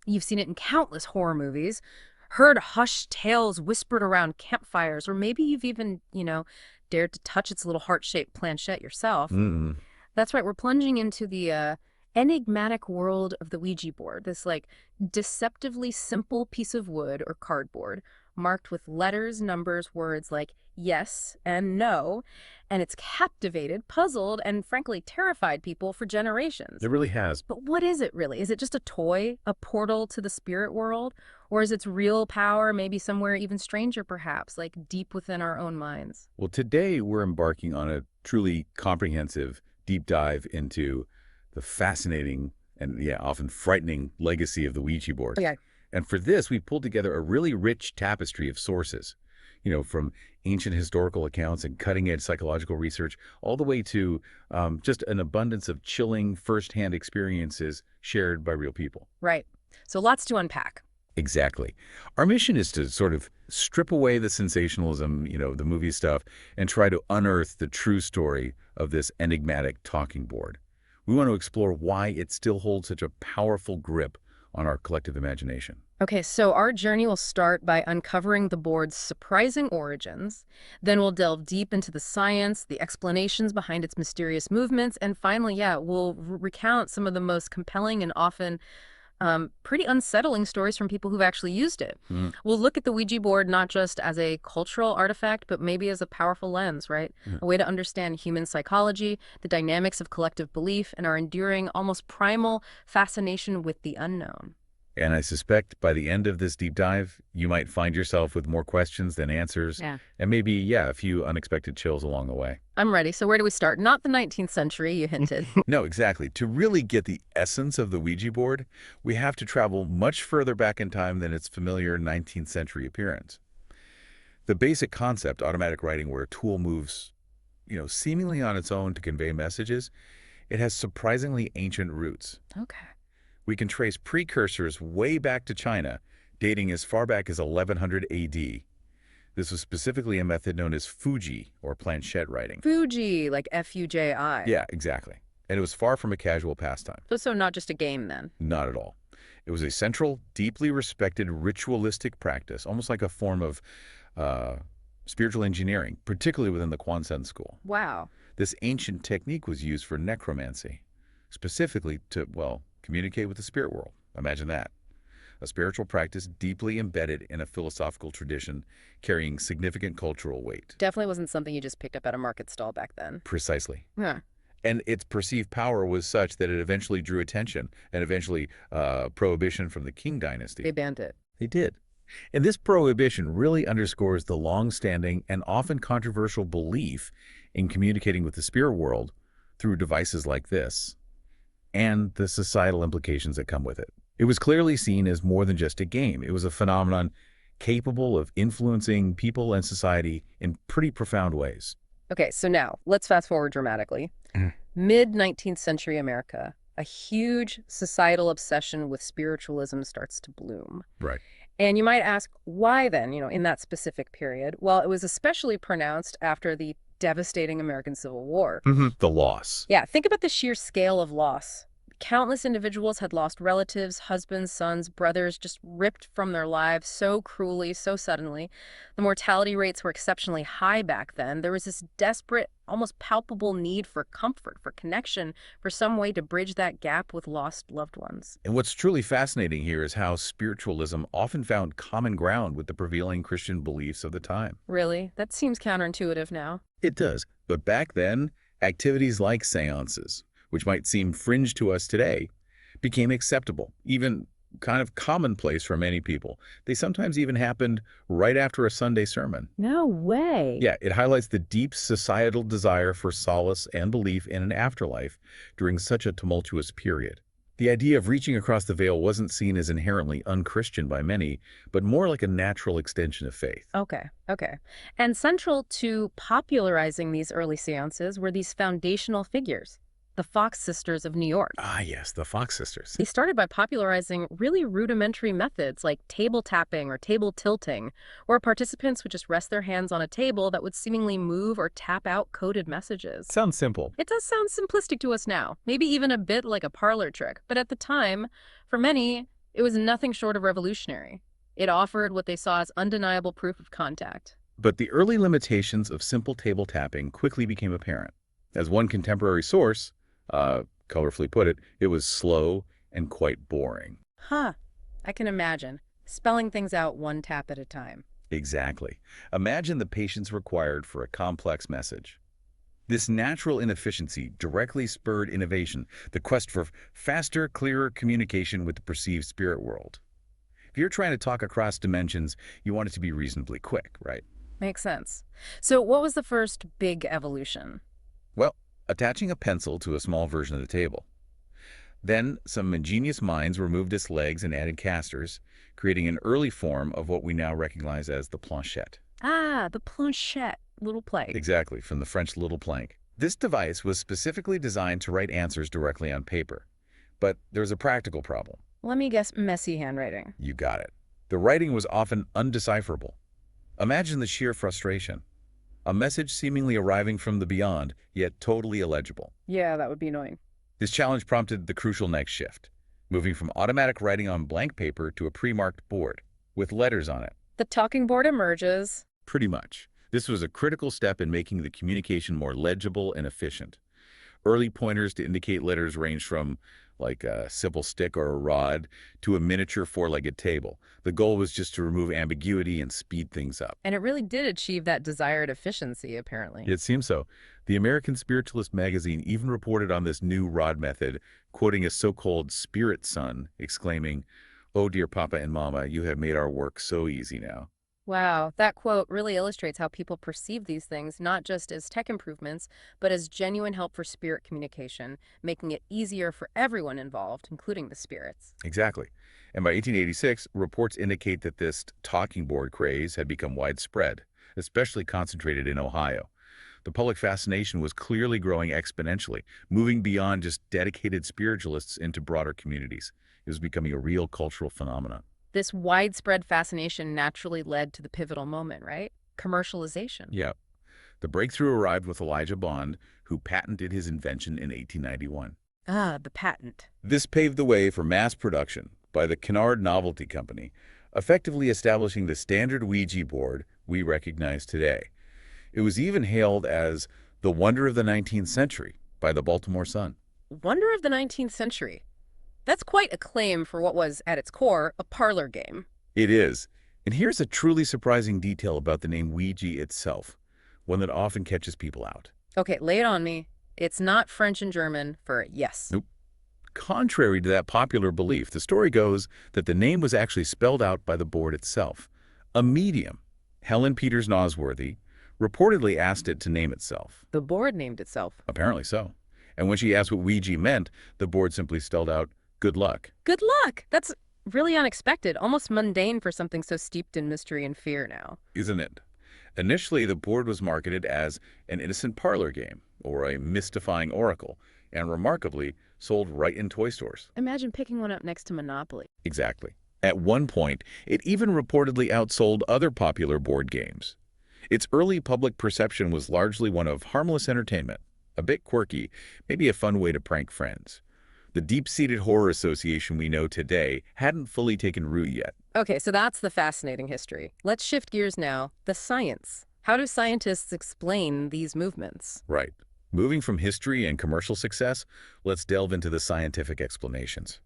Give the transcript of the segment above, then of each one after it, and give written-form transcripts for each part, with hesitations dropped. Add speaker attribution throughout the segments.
Speaker 1: You've seen it in countless horror movies, heard hushed tales whispered around campfires, or maybe you've even, dared to touch its little heart-shaped planchette yourself.
Speaker 2: Mm.
Speaker 1: That's right, we're plunging into the enigmatic world of the Ouija board, this like deceptively simple piece of wood or cardboard marked with letters, numbers, words like yes and no, and it's captivated, puzzled, and frankly terrified people for generations.
Speaker 2: It really has.
Speaker 1: But what is it really? Is it just a toy, a portal to the spirit world? Or is its real power maybe somewhere even stranger, perhaps, like deep within our own minds?
Speaker 2: Well, today we're embarking on a truly comprehensive deep dive into the fascinating and, yeah, often frightening legacy of the Ouija board.
Speaker 1: Okay.
Speaker 2: And for this, we pulled together a really rich tapestry of sources, from ancient historical accounts and cutting-edge psychological research, all the way to just an abundance of chilling firsthand experiences shared by real people.
Speaker 1: Right. So lots to unpack.
Speaker 2: Exactly. Our mission is to sort of strip away the sensationalism, the movie stuff, and try to unearth the true story of this enigmatic talking board. We want to explore why it still holds such a powerful grip on our collective imagination.
Speaker 1: Okay, so our journey will start by uncovering the board's surprising origins. Then we'll delve deep into the science, the explanations behind its mysterious movements, and finally, we'll recount some of the most compelling and often pretty unsettling stories from people who've actually used it.
Speaker 2: Mm.
Speaker 1: We'll look at the Ouija board not just as a cultural artifact, but maybe as a powerful lens, right?
Speaker 2: Yeah.
Speaker 1: A way to understand human psychology, the dynamics of collective belief, and our enduring, almost primal fascination with the unknown.
Speaker 2: And I suspect by the end of this deep dive, you might find yourself with more questions than answers,
Speaker 1: Yeah.
Speaker 2: and maybe, yeah, a few unexpected chills along the way.
Speaker 1: I'm ready. So where do we start? Not the 19th century, you hinted.
Speaker 2: No, exactly. To really get the essence of the Ouija board, we have to travel much further back in time than its familiar 19th century appearance. The basic concept, automatic writing, where a tool moves, seemingly on its own to convey messages, it has surprisingly ancient roots.
Speaker 1: Okay.
Speaker 2: We can trace precursors way back to China, dating as far back as 1100 AD. This was specifically a method known as Fuji, or planchette writing.
Speaker 1: Fuji, like Fuji.
Speaker 2: Yeah, exactly. And it was far from a casual pastime.
Speaker 1: So not just a game then.
Speaker 2: Not at all. It was a central, deeply respected ritualistic practice, almost like a form of spiritual engineering, particularly within the Kwanzaa school.
Speaker 1: Wow.
Speaker 2: This ancient technique was used for necromancy, specifically to, well, communicate with the spirit world. Imagine that. A spiritual practice deeply embedded in a philosophical tradition carrying significant cultural weight.
Speaker 1: Definitely wasn't something you just picked up at a market stall back then.
Speaker 2: Precisely.
Speaker 1: Huh.
Speaker 2: And its perceived power was such that it eventually drew attention and eventually prohibition from the Qing dynasty.
Speaker 1: They banned it.
Speaker 2: They did. And this prohibition really underscores the long-standing and often controversial belief in communicating with the spirit world through devices like this, and the societal implications that come with it. It was clearly seen as more than just a game. It was a phenomenon capable of influencing people and society in pretty profound ways.
Speaker 1: Okay, so now let's fast forward dramatically.
Speaker 2: Mm.
Speaker 1: Mid-19th century America, a huge societal obsession with spiritualism starts to bloom.
Speaker 2: Right.
Speaker 1: And you might ask, why then, in that specific period? Well, it was especially pronounced after the devastating American Civil War.
Speaker 2: The loss.
Speaker 1: Yeah, think about the sheer scale of loss. Countless individuals had lost relatives, husbands, sons, brothers, just ripped from their lives so cruelly, so suddenly. The mortality rates were exceptionally high back then. There was this desperate, almost palpable need for comfort, for connection, for some way to bridge that gap with lost loved ones.
Speaker 2: And what's truly fascinating here is how spiritualism often found common ground with the prevailing Christian beliefs of the time.
Speaker 1: Really? That seems counterintuitive now.
Speaker 2: It does. But back then, activities like seances, which might seem fringe to us today, became acceptable, even kind of commonplace for many people. They sometimes even happened right after a Sunday sermon.
Speaker 1: No way.
Speaker 2: Yeah, it highlights the deep societal desire for solace and belief in an afterlife during such a tumultuous period. The idea of reaching across the veil wasn't seen as inherently unchristian by many, but more like a natural extension of faith.
Speaker 1: Okay. And central to popularizing these early seances were these foundational figures. The Fox sisters of New York.
Speaker 2: Ah, yes, the Fox sisters.
Speaker 1: They started by popularizing really rudimentary methods like table tapping or table tilting, where participants would just rest their hands on a table that would seemingly move or tap out coded messages.
Speaker 2: Sounds simple.
Speaker 1: It does sound simplistic to us now, maybe even a bit like a parlor trick, but at the time, for many, It was nothing short of revolutionary. It offered what they saw as undeniable proof of contact.
Speaker 2: But the early limitations of simple table tapping quickly became apparent. As one contemporary source, colorfully put it, it was slow and quite boring.
Speaker 1: Huh. I can imagine. Spelling things out one tap at a time.
Speaker 2: Exactly. Imagine the patience required for a complex message. This natural inefficiency directly spurred innovation, the quest for faster, clearer communication with the perceived spirit world. If you're trying to talk across dimensions, you want it to be reasonably quick, right?
Speaker 1: Makes sense. So what was the first big evolution?
Speaker 2: Well, attaching a pencil to a small version of the table. Then, some ingenious minds removed its legs and added casters, creating an early form of what we now recognize as the planchette.
Speaker 1: Ah, the planchette, little plate.
Speaker 2: Exactly, from the French little plank. This device was specifically designed to write answers directly on paper. But there's a practical problem.
Speaker 1: Let me guess, messy handwriting.
Speaker 2: You got it. The writing was often undecipherable. Imagine the sheer frustration. A message seemingly arriving from the beyond, yet totally illegible.
Speaker 1: Yeah, that would be annoying.
Speaker 2: This challenge prompted the crucial next shift, moving from automatic writing on blank paper to a pre-marked board with letters on it.
Speaker 1: The talking board emerges.
Speaker 2: Pretty much. This was a critical step in making the communication more legible and efficient. Early pointers to indicate letters ranged from like a simple stick or a rod to a miniature four-legged table. The goal was just to remove ambiguity and speed things up.
Speaker 1: And it really did achieve that desired efficiency, apparently.
Speaker 2: It seems so. The American Spiritualist magazine even reported on this new rod method, quoting a so-called spirit son, exclaiming, "Oh, dear Papa and Mama, you have made our work so easy now."
Speaker 1: Wow, that quote really illustrates how people perceive these things not just as tech improvements, but as genuine help for spirit communication, making it easier for everyone involved, including the spirits.
Speaker 2: Exactly. And by 1886, reports indicate that this talking board craze had become widespread, especially concentrated in Ohio. The public fascination was clearly growing exponentially, moving beyond just dedicated spiritualists into broader communities. It was becoming a real cultural phenomenon.
Speaker 1: This widespread fascination naturally led to the pivotal moment, right? Commercialization.
Speaker 2: Yeah. The breakthrough arrived with Elijah Bond, who patented his invention in 1891.
Speaker 1: Ah, the patent.
Speaker 2: This paved the way for mass production by the Kennard Novelty Company, effectively establishing the standard Ouija board we recognize today. It was even hailed as the wonder of the 19th century by the Baltimore Sun.
Speaker 1: Wonder of the 19th century. That's quite a claim for what was, at its core, a parlor game.
Speaker 2: It is. And here's a truly surprising detail about the name Ouija itself, one that often catches people out.
Speaker 1: Okay, lay it on me. It's not French and German for yes.
Speaker 2: Nope. Contrary to that popular belief, the story goes that the name was actually spelled out by the board itself. A medium, Helen Peters Nosworthy, reportedly asked it to name itself.
Speaker 1: The board named itself.
Speaker 2: Apparently so. And when she asked what Ouija meant, the board simply spelled out, "Good luck."
Speaker 1: Good luck! That's really unexpected, almost mundane for something so steeped in mystery and fear now.
Speaker 2: Isn't it? Initially, the board was marketed as an innocent parlor game or a mystifying oracle, and remarkably, sold right in toy stores.
Speaker 1: Imagine picking one up next to Monopoly.
Speaker 2: Exactly. At one point, it even reportedly outsold other popular board games. Its early public perception was largely one of harmless entertainment, a bit quirky, maybe a fun way to prank friends. The deep-seated horror association we know today hadn't fully taken root yet.
Speaker 1: Okay, so that's the fascinating history. Let's shift gears now. The science. How do scientists explain these movements?
Speaker 2: Right. Moving from history and commercial success, let's delve into the scientific explanations.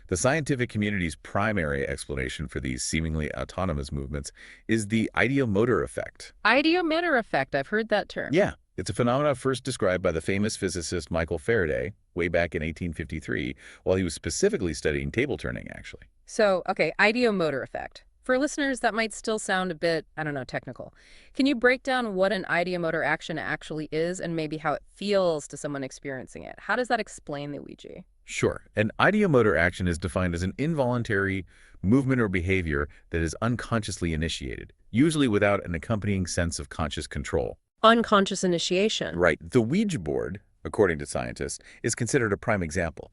Speaker 2: The scientific community's primary explanation for these seemingly autonomous movements is the ideomotor effect.
Speaker 1: Ideomotor effect, I've heard that term.
Speaker 2: Yeah, it's a phenomenon first described by the famous physicist Michael Faraday way back in 1853, while he was specifically studying table turning, actually.
Speaker 1: So, okay, ideomotor effect. For listeners, that might still sound a bit, I don't know, technical. Can you break down what an ideomotor action actually is and maybe how it feels to someone experiencing it? How does that explain the Ouija?
Speaker 2: Sure. An ideomotor action is defined as an involuntary movement or behavior that is unconsciously initiated, usually without an accompanying sense of conscious control.
Speaker 1: Unconscious initiation.
Speaker 2: Right. The Ouija board, according to scientists, is considered a prime example.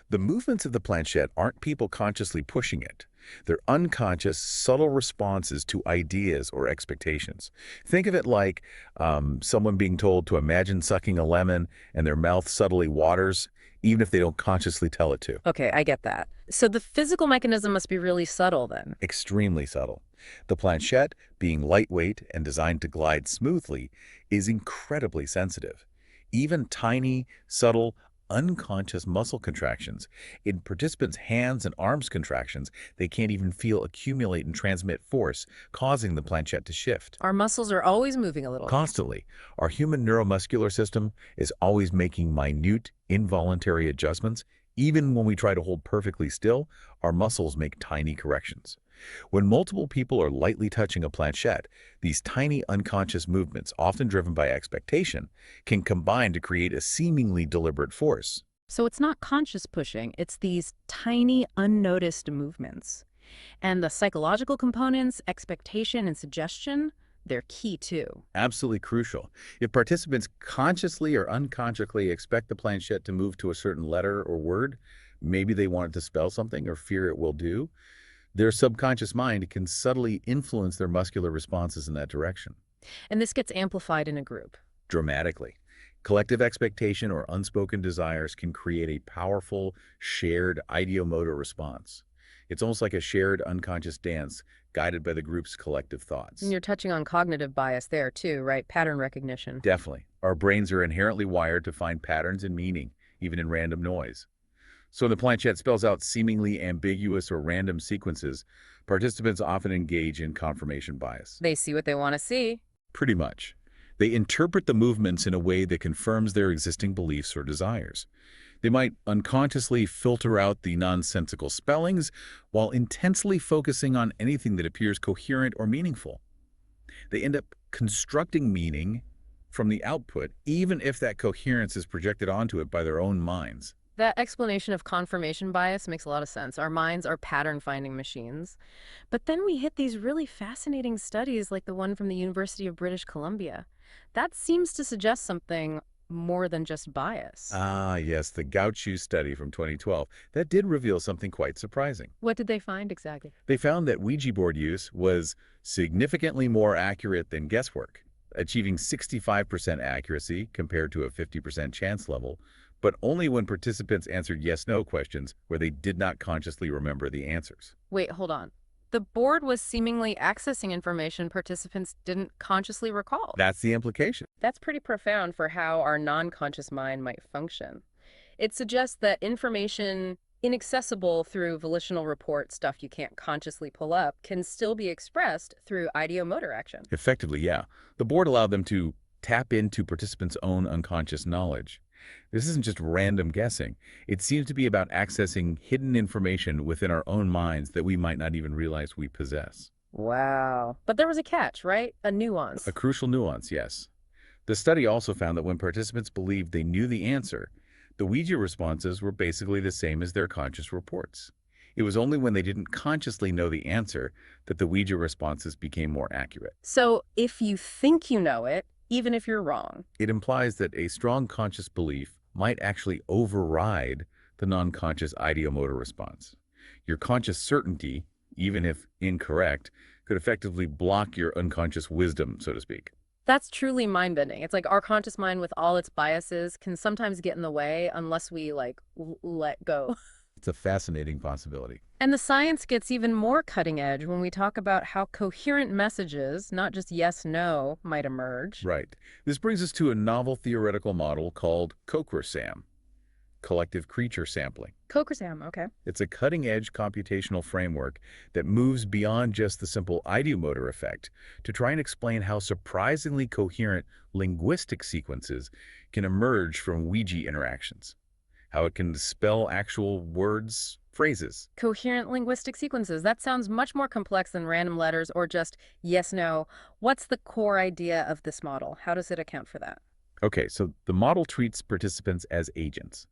Speaker 2: The movements of the planchette aren't people consciously pushing it. They're unconscious, subtle responses to ideas or expectations. Think of it like someone being told to imagine sucking a lemon and their mouth subtly waters. even if they don't consciously tell it to.
Speaker 1: Okay, I get that. So the physical mechanism must be really subtle then.
Speaker 2: Extremely subtle. The planchette, being lightweight and designed to glide smoothly, is incredibly sensitive. Even tiny, subtle, unconscious muscle contractions in participants' hands and arms contractions they can't even feel accumulate and transmit force, causing the planchette to shift.
Speaker 1: Our muscles are always moving a little.
Speaker 2: Constantly, our human neuromuscular system is always making minute, involuntary adjustments. Even when we try to hold perfectly still, our muscles make tiny corrections. When multiple people are lightly touching a planchette, these tiny unconscious movements, often driven by expectation, can combine to create a seemingly deliberate force.
Speaker 1: So it's not conscious pushing, it's these tiny, unnoticed movements. And the psychological components, expectation and suggestion, they're key too.
Speaker 2: Absolutely crucial. If participants consciously or unconsciously expect the planchette to move to a certain letter or word, maybe they want it to spell something or fear it will do, their subconscious mind can subtly influence their muscular responses in that direction.
Speaker 1: And this gets amplified in a group.
Speaker 2: Dramatically. Collective expectation or unspoken desires can create a powerful, shared ideomotor response. It's almost like a shared unconscious dance guided by the group's collective thoughts.
Speaker 1: And you're touching on cognitive bias there too, right? Pattern recognition.
Speaker 2: Definitely. Our brains are inherently wired to find patterns and meaning, even in random noise. So when the planchette spells out seemingly ambiguous or random sequences, participants often engage in confirmation bias.
Speaker 1: They see what they want to see.
Speaker 2: Pretty much. They interpret the movements in a way that confirms their existing beliefs or desires. They might unconsciously filter out the nonsensical spellings while intensely focusing on anything that appears coherent or meaningful. They end up constructing meaning from the output, even if that coherence is projected onto it by their own minds.
Speaker 1: That explanation of confirmation bias makes a lot of sense. Our minds are pattern-finding machines. But then we hit these really fascinating studies like the one from the University of British Columbia. That seems to suggest something more than just bias.
Speaker 2: Ah, yes, the Gaucho study from 2012. That did reveal something quite surprising.
Speaker 1: What did they find exactly?
Speaker 2: They found that Ouija board use was significantly more accurate than guesswork, achieving 65% accuracy compared to a 50% chance level, but only when participants answered yes-no questions where they did not consciously remember the answers.
Speaker 1: Wait, hold on. The board was seemingly accessing information participants didn't consciously recall.
Speaker 2: That's the implication.
Speaker 1: That's pretty profound for how our non-conscious mind might function. It suggests that information inaccessible through volitional report, stuff you can't consciously pull up, can still be expressed through ideomotor action.
Speaker 2: Effectively, yeah. The board allowed them to tap into participants' own unconscious knowledge. This isn't just random guessing. It seems to be about accessing hidden information within our own minds that we might not even realize we possess.
Speaker 1: Wow. But there was a catch, right? A nuance.
Speaker 2: A crucial nuance, yes. The study also found that when participants believed they knew the answer, the Ouija responses were basically the same as their conscious reports. It was only when they didn't consciously know the answer that the Ouija responses became more accurate.
Speaker 1: So if you think you know it, even if you're wrong.
Speaker 2: It implies that a strong conscious belief might actually override the non-conscious ideomotor response. Your conscious certainty, even if incorrect, could effectively block your unconscious wisdom, so to speak.
Speaker 1: That's truly mind-bending. It's like our conscious mind with all its biases can sometimes get in the way unless we let go.
Speaker 2: It's a fascinating possibility.
Speaker 1: And the science gets even more cutting edge when we talk about how coherent messages, not just yes, no, might emerge.
Speaker 2: Right. This brings us to a novel theoretical model called CoCRSAM, collective creature sampling.
Speaker 1: CoCRSAM, okay.
Speaker 2: It's a cutting-edge computational framework that moves beyond just the simple ideomotor effect to try and explain how surprisingly coherent linguistic sequences can emerge from Ouija interactions, how it can spell actual words, phrases.
Speaker 1: Coherent linguistic sequences. That sounds much more complex than random letters or just yes, no. What's the core idea of this model? How does it account for that?
Speaker 2: Okay, so the model treats participants as agents.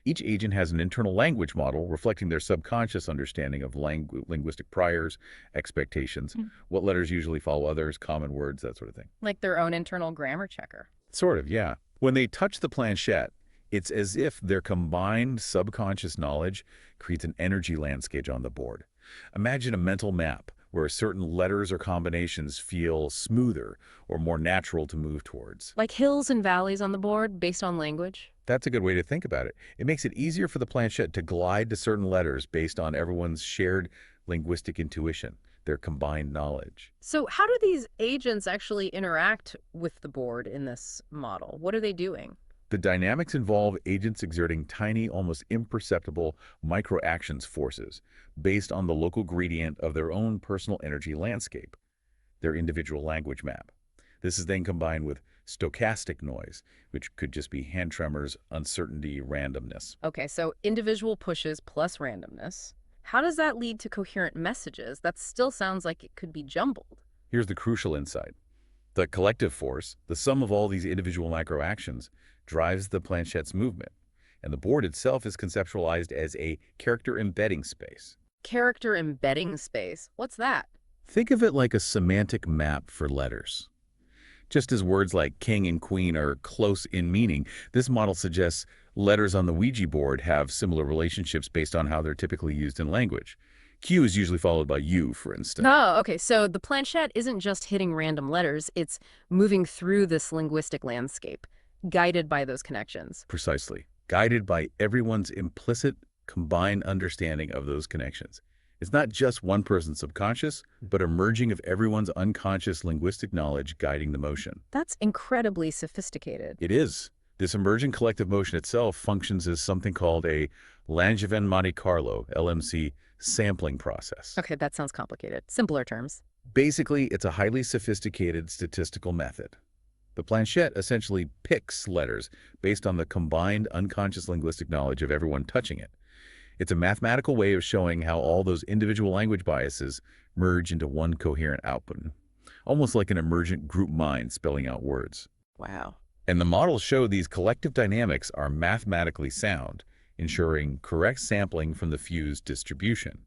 Speaker 2: Each agent has an internal language model reflecting their subconscious understanding of linguistic priors, expectations, what letters usually follow others, common words, that sort of thing.
Speaker 1: Like their own internal grammar checker.
Speaker 2: Sort of, yeah. When they touch the planchette, it's as if their combined subconscious knowledge creates an energy landscape on the board. Imagine a mental map where certain letters or combinations feel smoother or more natural to move towards.
Speaker 1: Like hills and valleys on the board based on language?
Speaker 2: That's a good way to think about it. It makes it easier for the planchette to glide to certain letters based on everyone's shared linguistic intuition, their combined knowledge.
Speaker 1: So how do these agents actually interact with the board in this model? What are they doing?
Speaker 2: The dynamics involve agents exerting tiny, almost imperceptible microactions forces based on the local gradient of their own personal energy landscape, their individual language map. This is then combined with stochastic noise, which could just be hand tremors, uncertainty, randomness.
Speaker 1: Okay, so individual pushes plus randomness. How does that lead to coherent messages? That still sounds like it could be jumbled.
Speaker 2: Here's the crucial insight. The collective force, the sum of all these individual microactions, drives the planchette's movement, and the board itself is conceptualized as a character embedding space.
Speaker 1: Character embedding space. What's that?
Speaker 2: Think of it like a semantic map for letters. Just as words like king and queen are close in meaning, this model suggests letters on the Ouija board have similar relationships based on how they're typically used in language. Q is usually followed by U, for instance.
Speaker 1: Oh, okay. So the planchette isn't just hitting random letters, it's moving through this linguistic landscape, guided by those connections.
Speaker 2: Precisely. Guided by everyone's implicit, combined understanding of those connections. It's not just one person's subconscious, but a merging of everyone's unconscious linguistic knowledge guiding the motion.
Speaker 1: That's incredibly sophisticated.
Speaker 2: It is. This emergent collective motion itself functions as something called a Langevin Monte Carlo, LMC, sampling process.
Speaker 1: Okay, that sounds complicated. Simpler terms.
Speaker 2: Basically, it's a highly sophisticated statistical method. The planchette essentially picks letters based on the combined unconscious linguistic knowledge of everyone touching it. It's a mathematical way of showing how all those individual language biases merge into one coherent output, almost like an emergent group mind spelling out words.
Speaker 1: Wow.
Speaker 2: And the models show these collective dynamics are mathematically sound, ensuring correct sampling from the fused distribution.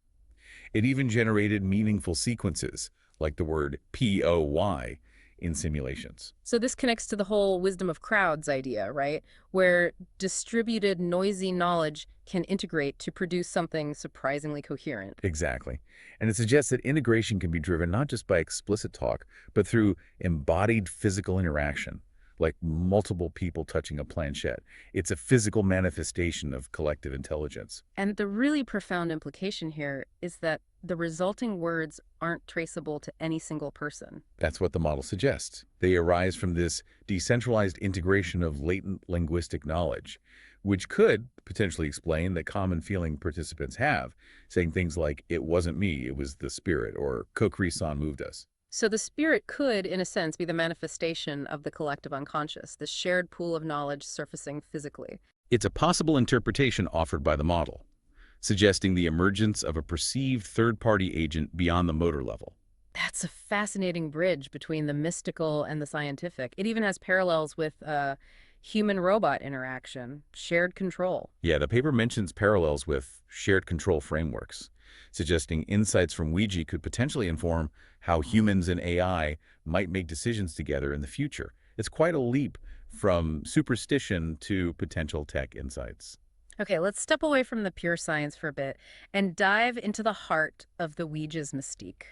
Speaker 2: It even generated meaningful sequences, like the word POY, in simulations.
Speaker 1: So this connects to the whole wisdom of crowds idea, right? Where distributed, noisy knowledge can integrate to produce something surprisingly coherent.
Speaker 2: Exactly. And it suggests that integration can be driven not just by explicit talk, but through embodied physical interaction, like multiple people touching a planchette. It's a physical manifestation of collective intelligence.
Speaker 1: And the really profound implication here is that the resulting words aren't traceable to any single person.
Speaker 2: That's what the model suggests. They arise from this decentralized integration of latent linguistic knowledge, which could potentially explain the common feeling participants have, saying things like, "It wasn't me, it was the spirit," or "Kokri-san moved us."
Speaker 1: So the spirit could, in a sense, be the manifestation of the collective unconscious, this shared pool of knowledge surfacing physically.
Speaker 2: It's a possible interpretation offered by the model, suggesting the emergence of a perceived third-party agent beyond the motor level.
Speaker 1: That's a fascinating bridge between the mystical and the scientific. It even has parallels with human-robot interaction, shared control.
Speaker 2: Yeah, the paper mentions parallels with shared control frameworks, suggesting insights from Ouija could potentially inform how humans and AI might make decisions together in the future. It's quite a leap from superstition to potential tech insights.
Speaker 1: Okay, let's step away from the pure science for a bit and dive into the heart of the Ouija's mystique,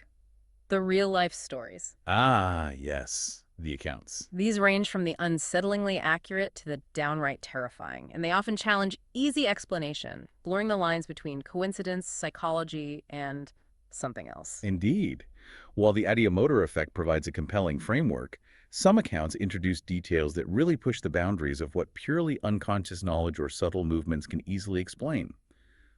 Speaker 1: the real-life stories.
Speaker 2: Ah, yes, the accounts.
Speaker 1: These range from the unsettlingly accurate to the downright terrifying, and they often challenge easy explanation, blurring the lines between coincidence, psychology, and something else.
Speaker 2: Indeed. While the ideomotor effect provides a compelling framework, some accounts introduce details that really push the boundaries of what purely unconscious knowledge or subtle movements can easily explain,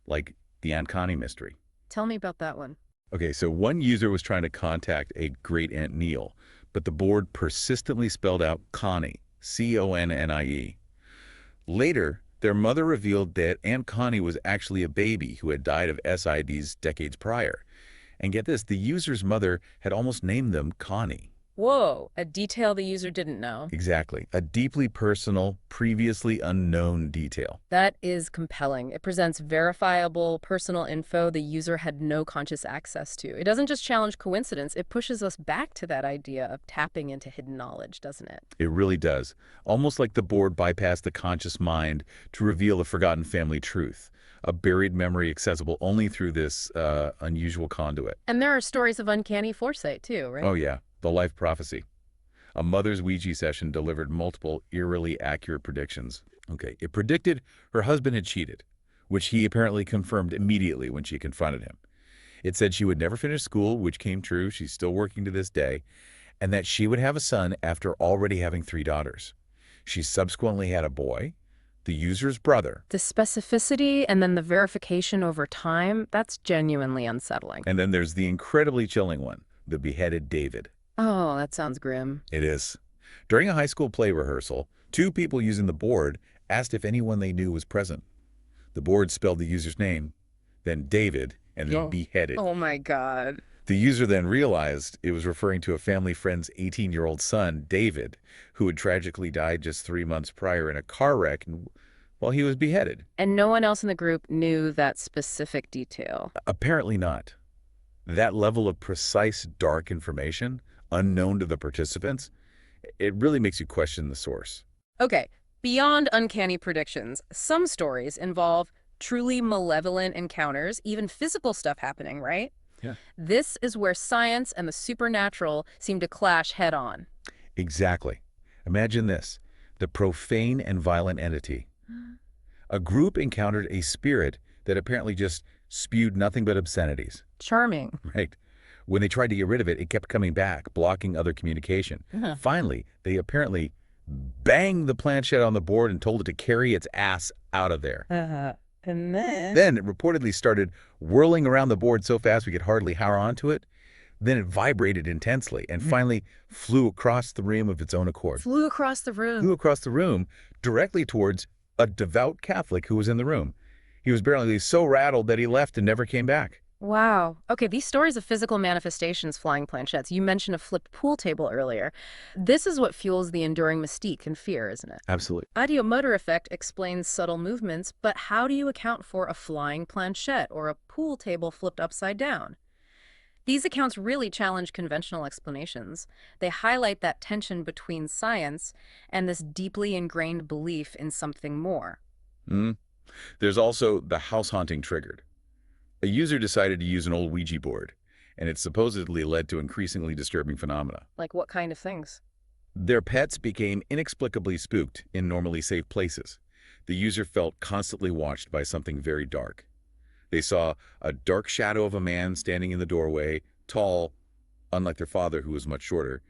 Speaker 2: like the uncanny mystery.
Speaker 1: Tell me about that one.
Speaker 2: Okay, so one user was trying to contact a great aunt Neil, but the board persistently spelled out Connie, C-O-N-N-I-E. Later, their mother revealed that Aunt Connie was actually a baby who had died of SIDs decades prior. And get this, the user's mother had almost named them Connie.
Speaker 1: Whoa, a detail the user didn't know.
Speaker 2: Exactly. A deeply personal, previously unknown detail.
Speaker 1: That is compelling. It presents verifiable personal info the user had no conscious access to. It doesn't just challenge coincidence, it pushes us back to that idea of tapping into hidden knowledge, doesn't it?
Speaker 2: It really does. Almost like the board bypassed the conscious mind to reveal a forgotten family truth, a buried memory accessible only through this unusual conduit.
Speaker 1: And there are stories of uncanny foresight too, right?
Speaker 2: Oh yeah, the life prophecy. A mother's Ouija session delivered multiple eerily accurate predictions. Okay, it predicted her husband had cheated, which he apparently confirmed immediately when she confronted him. It said she would never finish school, which came true. She's still working to this day, and that she would have a son after already having 3 daughters. She subsequently had a boy, the user's brother,
Speaker 1: The specificity and then the verification over time, that's genuinely unsettling.
Speaker 2: and then there's the incredibly chilling one, the beheaded David.
Speaker 1: Oh, that sounds grim.
Speaker 2: It is. During a high school play rehearsal, 2 people using the board asked if anyone they knew was present. The board spelled the user's name, then David, and then
Speaker 1: Oh.
Speaker 2: beheaded.
Speaker 1: Oh my God.
Speaker 2: The user then realized it was referring to a family friend's 18-year-old son, David, who had tragically died just 3 months prior in a car wreck while he was beheaded.
Speaker 1: And no one else in the group knew that specific detail.
Speaker 2: Apparently not. That level of precise, dark information, unknown to the participants, it really makes you question the source.
Speaker 1: Okay, beyond uncanny predictions, some stories involve truly malevolent encounters, even physical stuff happening, right?
Speaker 2: Yeah.
Speaker 1: This is where science and the supernatural seem to clash head on.
Speaker 2: Exactly. Imagine this, the profane and violent entity. A group encountered a spirit that apparently just spewed nothing but obscenities,
Speaker 1: Charming.
Speaker 2: right? When they tried to get rid of it, it kept coming back, blocking other communication. Finally, they apparently banged the planchette on the board and told it to carry its ass out of there.
Speaker 1: And then...
Speaker 2: Then it reportedly started whirling around the board so fast we could hardly hang on to it. Then it vibrated intensely and finally flew across the room of its own accord.
Speaker 1: Flew across the room.
Speaker 2: Flew across the room directly towards a devout Catholic who was in the room. He was apparently so rattled that he left and never came back.
Speaker 1: Wow. Okay, these stories of physical manifestations flying planchettes. You mentioned a flipped pool table earlier. This is what fuels the enduring mystique and fear, isn't it?
Speaker 2: Absolutely.
Speaker 1: Ideomotor effect explains subtle movements, but how do you account for a flying planchette or a pool table flipped upside down? These accounts really challenge conventional explanations. They highlight that tension between science and this deeply ingrained belief in something more.
Speaker 2: There's also the house haunting triggered. A user decided to use an old Ouija board, and it supposedly led to increasingly disturbing phenomena.
Speaker 1: Like what kind of things?
Speaker 2: Their pets became inexplicably spooked in normally safe places. The user felt constantly watched by something very dark. They saw a dark shadow of a man standing in the doorway, tall, unlike their father who was much shorter,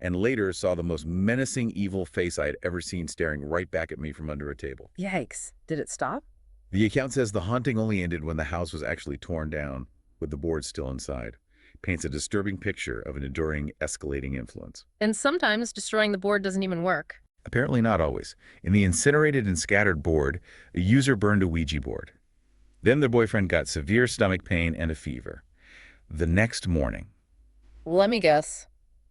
Speaker 2: and later saw the most menacing evil face I had ever seen staring right back at me from under a table.
Speaker 1: Yikes. Did it stop?
Speaker 2: The account says the haunting only ended when the house was actually torn down, with the board still inside. Paints a disturbing picture of an enduring, escalating influence.
Speaker 1: And sometimes destroying the board doesn't even work.
Speaker 2: Apparently not always. In the incinerated and scattered board, a user burned a Ouija board. Then their boyfriend got severe stomach pain and a fever. The next morning,
Speaker 1: Let me guess.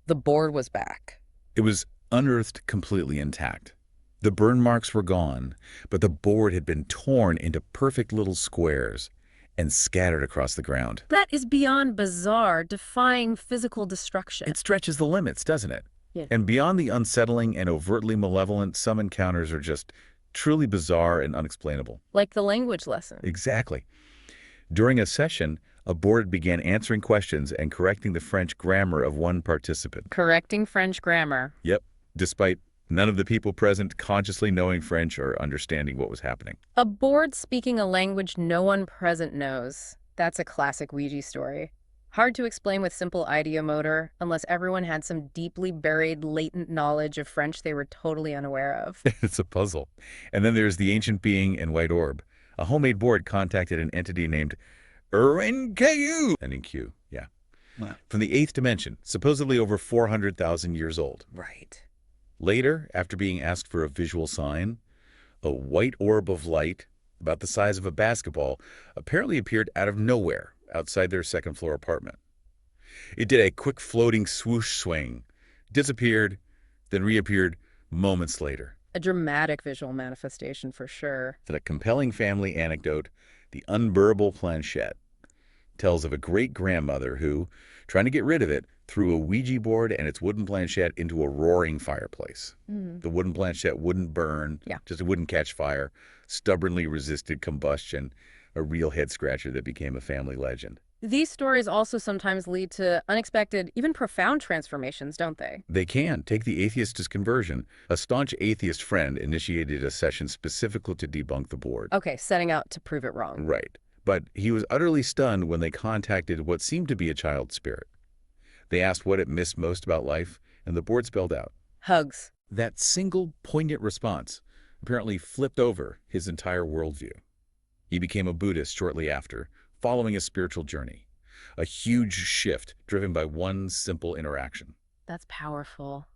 Speaker 1: The board was back.
Speaker 2: it was unearthed completely intact. The burn marks were gone, but the board had been torn into perfect little squares and scattered across the ground.
Speaker 1: That is beyond bizarre, defying physical destruction.
Speaker 2: It stretches the limits, doesn't it?
Speaker 1: Yeah.
Speaker 2: And beyond the unsettling and overtly malevolent, some encounters are just truly bizarre and unexplainable.
Speaker 1: Like the language lesson.
Speaker 2: Exactly. During a session, a board began answering questions and correcting the French grammar of one participant.
Speaker 1: Correcting French grammar.
Speaker 2: Yep, despite none of the people present consciously knowing French or understanding what was happening.
Speaker 1: A board speaking a language no one present knows. That's a classic Ouija story. Hard to explain with simple ideomotor unless everyone had some deeply buried latent knowledge of French they were totally unaware of.
Speaker 2: It's a puzzle. And then there's the ancient being and white orb. A homemade board contacted an entity named Urinku, ending Q, yeah.
Speaker 3: Wow.
Speaker 2: From the 8th dimension, supposedly over 400,000 years old.
Speaker 3: Right.
Speaker 2: Later, after being asked for a visual sign, a white orb of light, about the size of a basketball, apparently appeared out of nowhere outside their second-floor apartment. It did a quick floating swoosh swing, disappeared, then reappeared moments later.
Speaker 1: A dramatic visual manifestation for sure.
Speaker 2: Then a compelling family anecdote, the unbearable planchette, tells of a great-grandmother who, trying to get rid of it, threw a Ouija board and its wooden planchette into a roaring fireplace. The wooden planchette wouldn't burn,
Speaker 1: Yeah.
Speaker 2: just it wouldn't catch fire, stubbornly resisted combustion, a real head-scratcher that became a family legend.
Speaker 1: These stories also sometimes lead to unexpected, even profound transformations, don't they?
Speaker 2: They can. Take the atheist's conversion. A staunch atheist friend initiated a session specifically to debunk the board.
Speaker 1: Okay, setting out to prove it wrong.
Speaker 2: Right. But he was utterly stunned when they contacted what seemed to be a child spirit. They asked what it missed most about life, and the board spelled out.
Speaker 1: Hugs.
Speaker 2: That single poignant response apparently flipped over his entire worldview. He became a Buddhist shortly after, following a spiritual journey. A huge shift driven by one simple interaction.
Speaker 1: That's powerful.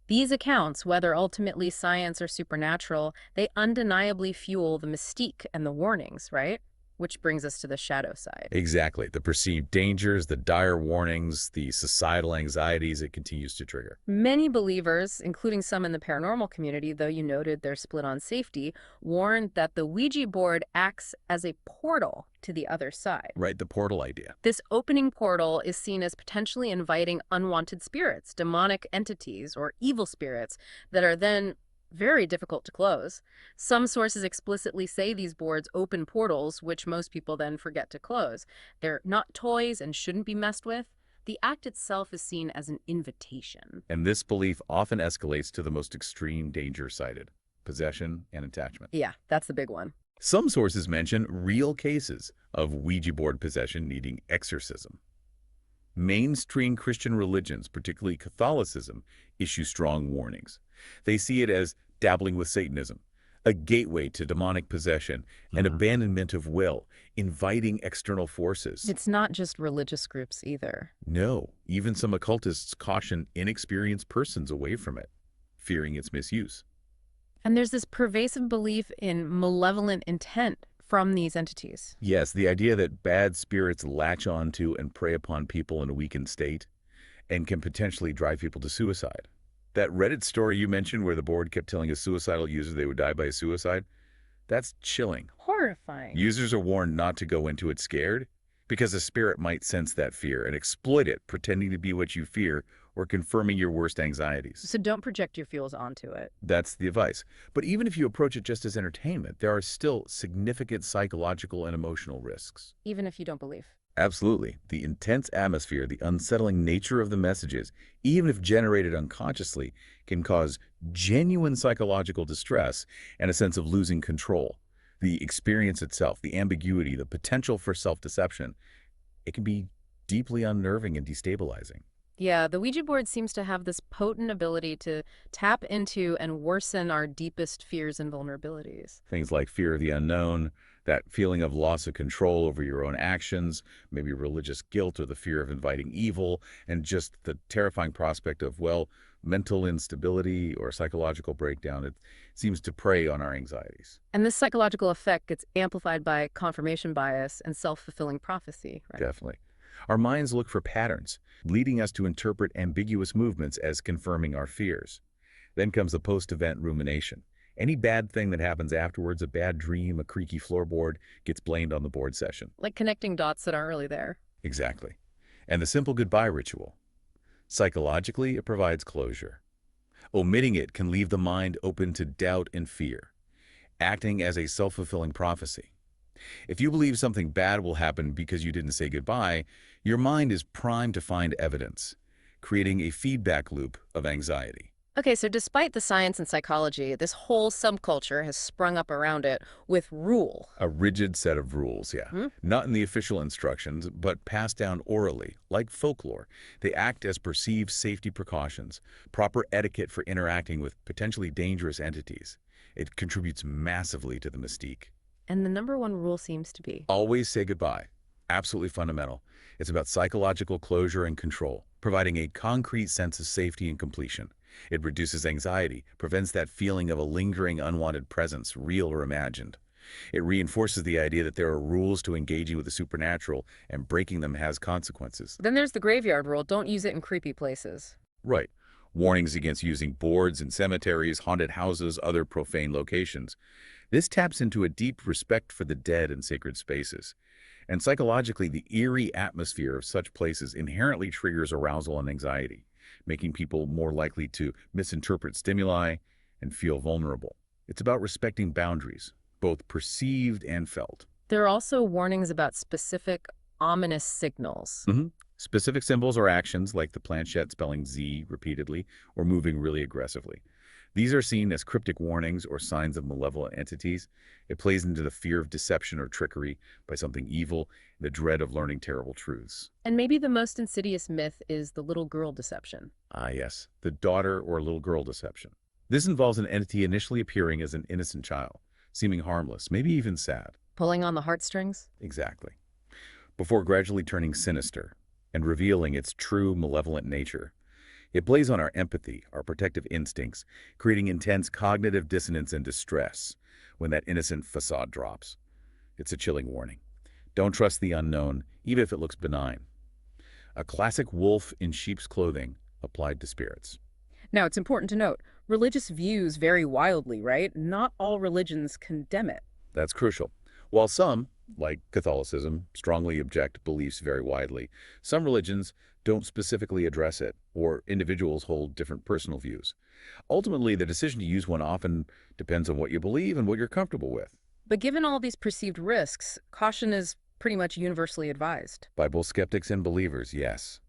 Speaker 1: These accounts, whether ultimately science or supernatural, they undeniably fuel the mystique and the warnings, right? Which brings us to the shadow side.
Speaker 2: Exactly. The perceived dangers, the dire warnings, the societal anxieties it continues to trigger.
Speaker 1: Many believers, including some in the paranormal community, though you noted they're split on safety, warn that the Ouija board acts as a portal to the other side.
Speaker 2: Right, the portal idea.
Speaker 1: This opening portal is seen as potentially inviting unwanted spirits, demonic entities, or evil spirits that are then very difficult to close. Some sources explicitly say these boards open portals, which most people then forget to close. They're not toys and shouldn't be messed with. The act itself is seen as an invitation.
Speaker 2: And this belief often escalates to the most extreme danger cited: possession and attachment.
Speaker 1: Yeah, that's the big one.
Speaker 2: Some sources mention real cases of Ouija board possession needing exorcism. Mainstream Christian religions, particularly Catholicism, issue strong warnings. They see it as dabbling with Satanism, a gateway to demonic possession and abandonment of will, inviting external forces.
Speaker 1: It's not just religious groups either.
Speaker 2: No, even some occultists caution inexperienced persons away from it, fearing its misuse.
Speaker 1: And there's this pervasive belief in malevolent intent from these entities.
Speaker 2: Yes, the idea that bad spirits latch onto and prey upon people in a weakened state and can potentially drive people to suicide. That Reddit story you mentioned where the board kept telling a suicidal user they would die by suicide, that's chilling.
Speaker 1: Horrifying.
Speaker 2: Users are warned not to go into it scared because a spirit might sense that fear and exploit it, pretending to be what you fear or confirming your worst anxieties.
Speaker 1: So don't project your fears onto it.
Speaker 2: That's the advice. But even if you approach it just as entertainment, there are still significant psychological and emotional risks.
Speaker 1: Even if you don't believe.
Speaker 2: Absolutely. The intense atmosphere, the unsettling nature of the messages, even if generated unconsciously, can cause genuine psychological distress and a sense of losing control. The experience itself, the ambiguity, the potential for self-deception, it can be deeply unnerving and destabilizing.
Speaker 1: Yeah, the Ouija board seems to have this potent ability to tap into and worsen our deepest fears and vulnerabilities.
Speaker 2: Things like fear of the unknown, that feeling of loss of control over your own actions, maybe religious guilt or the fear of inviting evil, and just the terrifying prospect of, well, mental instability or psychological breakdown. It seems to prey on our anxieties.
Speaker 1: And this psychological effect gets amplified by confirmation bias and self-fulfilling prophecy, right?
Speaker 2: Definitely. Our minds look for patterns, leading us to interpret ambiguous movements as confirming our fears. Then comes the post-event rumination. Any bad thing that happens afterwards, a bad dream, a creaky floorboard, gets blamed on the board session.
Speaker 1: Like connecting dots that aren't really there.
Speaker 2: Exactly. And the simple goodbye ritual. Psychologically, it provides closure. Omitting it can leave the mind open to doubt and fear, acting as a self-fulfilling prophecy. If you believe something bad will happen because you didn't say goodbye, your mind is primed to find evidence, creating a feedback loop of anxiety.
Speaker 1: Okay, so despite the science and psychology, this whole subculture has sprung up around it with rule.
Speaker 2: A rigid set of rules, yeah. Not in the official instructions, but passed down orally, like folklore. They act as perceived safety precautions, proper etiquette for interacting with potentially dangerous entities. It contributes massively to the mystique.
Speaker 1: And the number one rule seems to be
Speaker 2: always say goodbye. Absolutely fundamental. It's about psychological closure and control, providing a concrete sense of safety and completion. It reduces anxiety, prevents that feeling of a lingering unwanted presence, real or imagined. It reinforces the idea that there are rules to engaging with the supernatural, and breaking them has consequences.
Speaker 1: Then there's the graveyard rule. Don't use it in creepy places.
Speaker 2: Right. Warnings against using boards in cemeteries, haunted houses, other profane locations. This taps into a deep respect for the dead and sacred spaces. And psychologically, the eerie atmosphere of such places inherently triggers arousal and anxiety, making people more likely to misinterpret stimuli and feel vulnerable. It's about respecting boundaries, both perceived and felt.
Speaker 1: There are also warnings about specific ominous signals.
Speaker 2: hmm Specific symbols or actions, like the planchette spelling Z repeatedly or moving really aggressively. These are seen as cryptic warnings or signs of malevolent entities. It plays into the fear of deception or trickery by something evil, the dread of learning terrible truths.
Speaker 1: And maybe the most insidious myth is the little girl deception.
Speaker 2: Ah, yes, the daughter or little girl deception. This involves an entity initially appearing as an innocent child, seeming harmless, maybe even sad.
Speaker 1: Pulling on the heartstrings?
Speaker 2: Exactly. Before gradually turning sinister and revealing its true malevolent nature. It plays on our empathy, our protective instincts, creating intense cognitive dissonance and distress when that innocent facade drops. It's a chilling warning. Don't trust the unknown, even if it looks benign. A classic wolf in sheep's clothing applied to spirits.
Speaker 1: Now, it's important to note, religious views vary wildly, right? Not all religions condemn it.
Speaker 2: That's crucial. While some, like Catholicism, strongly object beliefs vary widely, some religions don't specifically address it, or individuals hold different personal views. Ultimately, the decision to use one often depends on what you believe and what you're comfortable with,
Speaker 1: But given all these perceived risks, caution is pretty much universally advised.
Speaker 2: by both skeptics and believers, yes.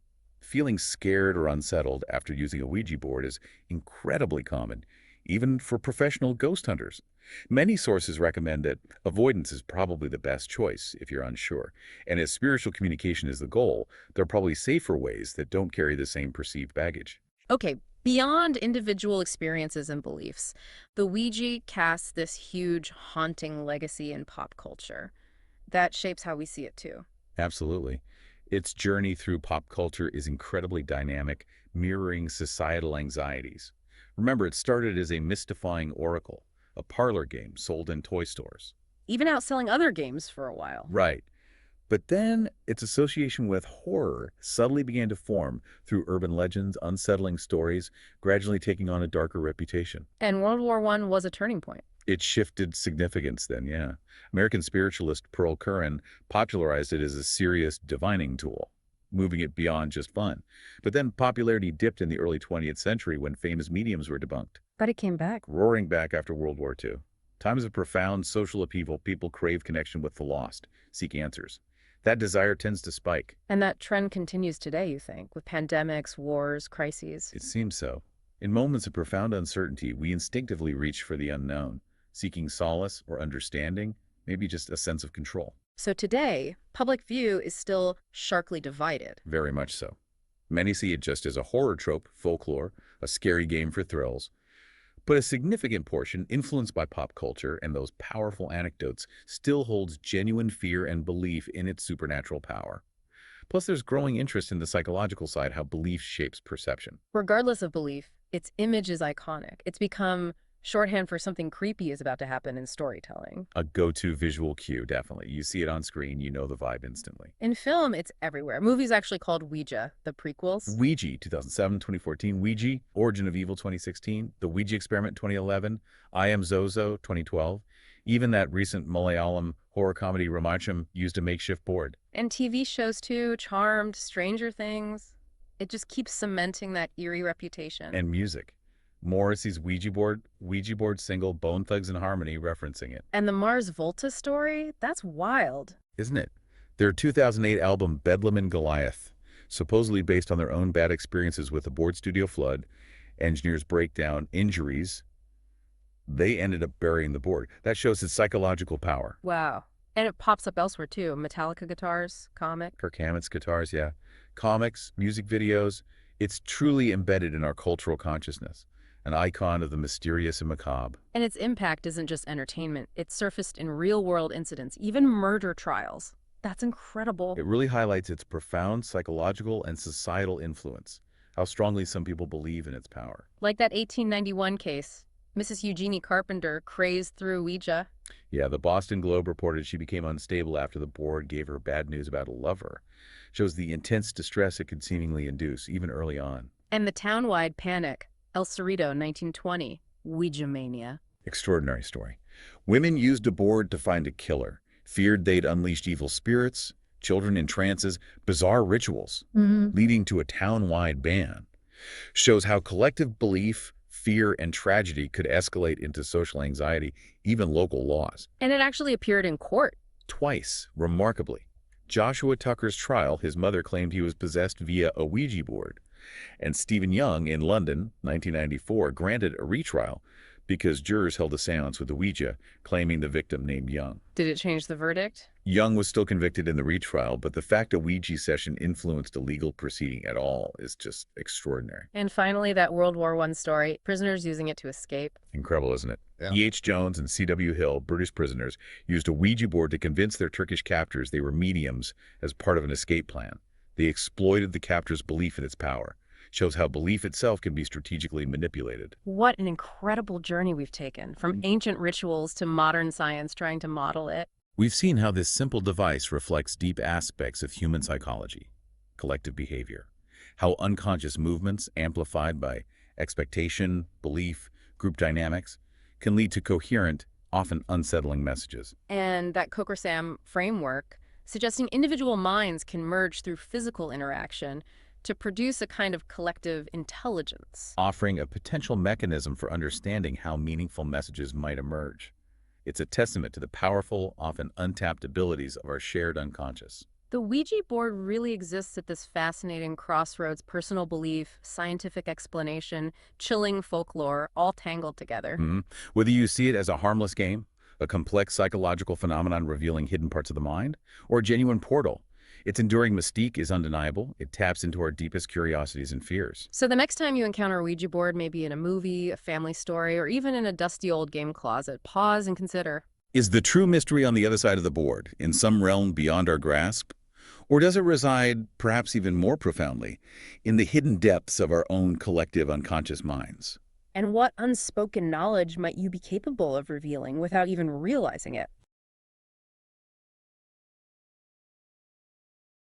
Speaker 2: Feeling scared or unsettled after using a Ouija board is incredibly common, even for professional ghost hunters. Many sources recommend that avoidance is probably the best choice if you're unsure. And as spiritual communication is the goal, there are probably safer ways that don't carry the same perceived baggage.
Speaker 1: Okay, beyond individual experiences and beliefs, the Ouija casts this huge haunting legacy in pop culture. That shapes how we see it too.
Speaker 2: Absolutely. Its journey through pop culture is incredibly dynamic, mirroring societal anxieties. Remember, it started as a mystifying oracle, a parlor game sold in toy stores.
Speaker 1: Even outselling other games for a while.
Speaker 2: Right. But then its association with horror subtly began to form through urban legends, unsettling stories, gradually taking on a darker reputation.
Speaker 1: And World War I was a turning point.
Speaker 2: It shifted significance then, yeah. American spiritualist Pearl Curran popularized it as a serious divining tool, moving it beyond just fun. But then popularity dipped in the early 20th century when famous mediums were debunked,
Speaker 1: But it came back.
Speaker 2: roaring back after World War II. Times of profound social upheaval, people crave connection with the lost, seek answers. That desire tends to spike.
Speaker 1: And that trend continues today, you think, with pandemics, wars, crises.
Speaker 2: It seems so. In moments of profound uncertainty, we instinctively reach for the unknown, seeking solace or understanding, maybe just a sense of control.
Speaker 1: So today, public view is still sharply divided.
Speaker 2: Very much so. Many see it just as a horror trope, folklore, a scary game for thrills. But a significant portion, influenced by pop culture and those powerful anecdotes, still holds genuine fear and belief in its supernatural power. Plus, there's growing interest in the psychological side, how belief shapes perception.
Speaker 1: Regardless of belief, its image is iconic. It's become shorthand for something creepy is about to happen in storytelling.
Speaker 2: A go-to visual cue, definitely. You see it on screen, you know the vibe instantly.
Speaker 1: In film, it's everywhere. Movies actually called Ouija, the prequels.
Speaker 2: Ouija, 2007, 2014. Ouija, Origin of Evil, 2016. The Ouija Experiment, 2011. I Am Zozo, 2012. Even that recent Malayalam horror comedy Ramacham used a makeshift board.
Speaker 1: And TV shows too, Charmed, Stranger Things. It just keeps cementing that eerie reputation.
Speaker 2: And music. Morrissey's Ouija Board single Bone Thugs and Harmony referencing it.
Speaker 1: And the Mars Volta story? That's wild.
Speaker 2: Isn't it? Their 2008 album Bedlam and Goliath, supposedly based on their own bad experiences with the board studio flood, engineers breakdown, injuries, they ended up burying the board. That shows its psychological power.
Speaker 1: Wow. And it pops up elsewhere too. Metallica guitars, comic.
Speaker 2: Kirk Hammett's guitars, yeah. Comics, music videos. It's truly embedded in our cultural consciousness. An icon of the mysterious and macabre.
Speaker 1: And its impact isn't just entertainment. It's surfaced in real-world incidents, even murder trials. That's incredible.
Speaker 2: It really highlights its profound psychological and societal influence, how strongly some people believe in its power.
Speaker 1: Like that 1891 case. Mrs. Eugenie Carpenter crazed through Ouija.
Speaker 2: Yeah, the Boston Globe reported she became unstable after the board gave her bad news about a lover. Shows the intense distress it could seemingly induce, even early on.
Speaker 1: And the town-wide panic. El Cerrito, 1920. Ouija mania.
Speaker 2: Extraordinary story. Women used a board to find a killer, feared they'd unleashed evil spirits, children in trances, bizarre rituals, leading to a town-wide ban. Shows how collective belief, fear, and tragedy could escalate into social anxiety, even local laws.
Speaker 1: And it actually appeared in court.
Speaker 2: Twice, remarkably. Joshua Tucker's trial, his mother claimed he was possessed via a Ouija board. And Stephen Young in London, 1994, granted a retrial because jurors held a seance with the Ouija, claiming the victim named Young.
Speaker 1: Did it change the verdict?
Speaker 2: Young was still convicted in the retrial, but the fact a Ouija session influenced a legal proceeding at all is just extraordinary.
Speaker 1: And finally, that World War I story, prisoners using it to escape.
Speaker 2: Incredible, isn't it?
Speaker 3: Yeah.
Speaker 2: E.H. Jones and C.W. Hill, British prisoners, used a Ouija board to convince their Turkish captors they were mediums as part of an escape plan. They exploited the captors' belief in its power. Shows how belief itself can be strategically manipulated.
Speaker 1: What an incredible journey we've taken, from ancient rituals to modern science trying to model it.
Speaker 2: We've seen how this simple device reflects deep aspects of human psychology, collective behavior, how unconscious movements amplified by expectation, belief, group dynamics can lead to coherent, often unsettling messages.
Speaker 1: And that Coker-Sam framework, suggesting individual minds can merge through physical interaction to produce a kind of collective intelligence.
Speaker 2: Offering a potential mechanism for understanding how meaningful messages might emerge. It's a testament to the powerful, often untapped abilities of our shared unconscious.
Speaker 1: The Ouija board really exists at this fascinating crossroads: personal belief, scientific explanation, chilling folklore, all tangled together.
Speaker 2: Whether you see it as a harmless game, a complex psychological phenomenon revealing hidden parts of the mind, or a genuine portal, its enduring mystique is undeniable. It taps into our deepest curiosities and fears.
Speaker 1: So the next time you encounter a Ouija board, maybe in a movie, a family story, or even in a dusty old game closet, pause and consider.
Speaker 2: Is the true mystery on the other side of the board, in some realm beyond our grasp? Or does it reside, perhaps even more profoundly, in the hidden depths of our own collective unconscious minds?
Speaker 1: And what unspoken knowledge might you be capable of revealing without even realizing it?